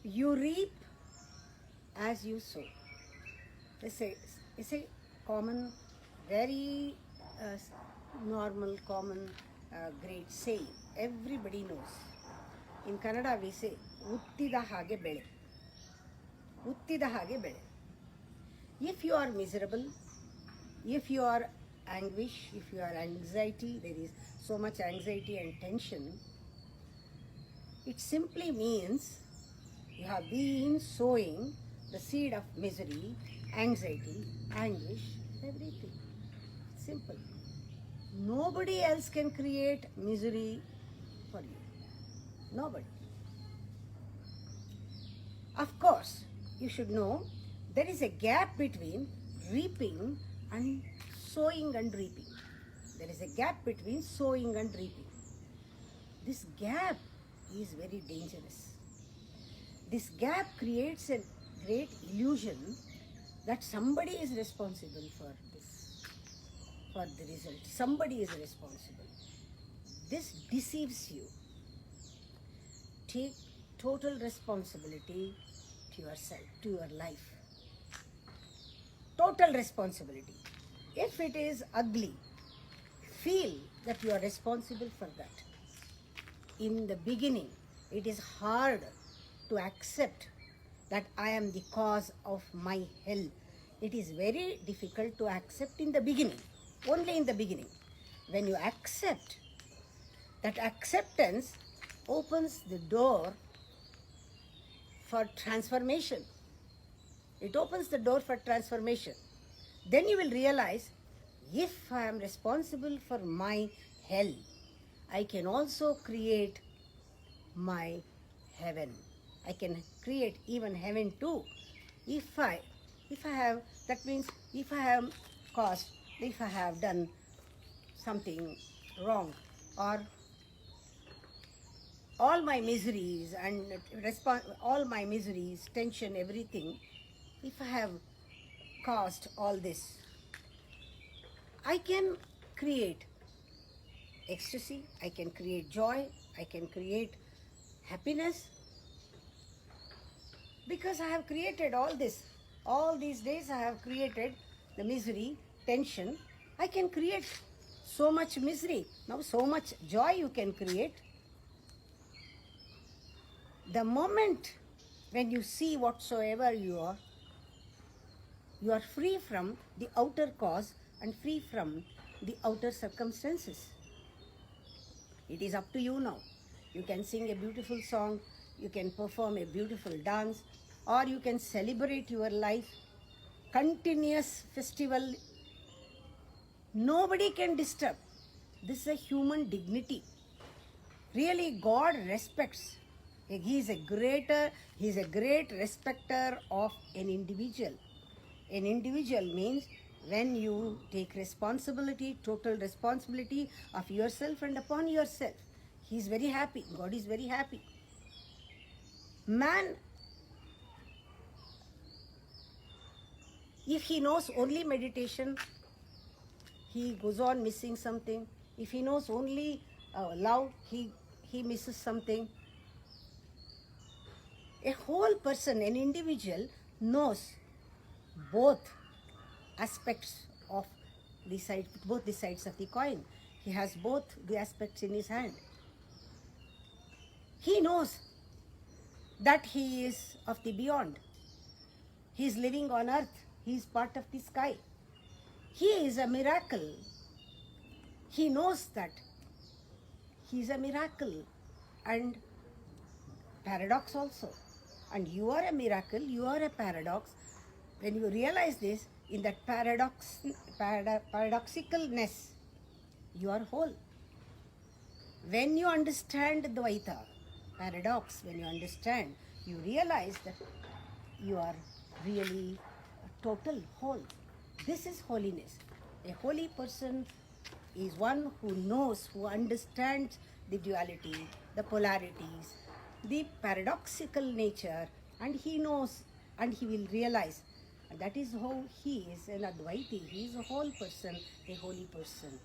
You reap as you sow. It's a common, very normal, common, great saying. Everybody knows. In Kannada we say, "Uttida hage bele." Uttida hage bele. If you are miserable, if you are anguish, if you are anxiety, there is so much anxiety and tension, it simply means you have been sowing the seed of misery, anxiety, anguish, everything. Simple. Nobody else can create misery for you. Nobody. Of course, you should know there is a gap between reaping and sowing and reaping. There is a gap between sowing and reaping. This gap is very dangerous. This gap creates a great illusion that somebody is responsible for this, for the result. Somebody is responsible. This deceives you. Take total responsibility to yourself, to your life. Total responsibility. If it is ugly, feel that you are responsible for that. In the beginning, it is hard to accept that I am the cause of my hell. It is very difficult to accept in the beginning, only in the beginning. When you accept, that acceptance opens the door for transformation. It opens the door for transformation. Then you will realize, if I am responsible for my hell, I can also create my heaven. I can create even heaven too. If I have, that means if I have caused, if I have done something wrong, or all my miseries and all my miseries, tension, everything, if I have caused all this, I can create ecstasy, I can create joy, I can create happiness, because I have created all this. All these days I have created the misery, tension. I can create so much misery. Now so much joy you can create. The moment when you see whatsoever you are free from the outer cause and free from the outer circumstances. It is up to you now. You can sing a beautiful song, you can perform a beautiful dance, or you can celebrate your life. Continuous festival. Nobody can disturb. This is a human dignity. Really, God respects. He is a great respecter of an individual. An individual means when you take responsibility, total responsibility of yourself and upon yourself. He is very happy. God is very happy. Man, if he knows only meditation, he goes on missing something. If he knows only love, he misses something. A whole person, an individual, knows both aspects of the side, both the sides of the coin. He has both the aspects in his hand. He knows that he is of the beyond. He is living on earth. He is part of the sky. He is a miracle. He knows that he is a miracle and paradox also. And you are a miracle, you are a paradox. When you realize this, in that paradoxicalness, you are whole. When you understand Dvaita, paradox, when you understand, you realize that you are really a total whole. This is holiness. A holy person is one who knows, who understands the duality, the polarities, the paradoxical nature, and he knows and he will realize. And that is how he is an Advaiti. He is a whole person, a holy person.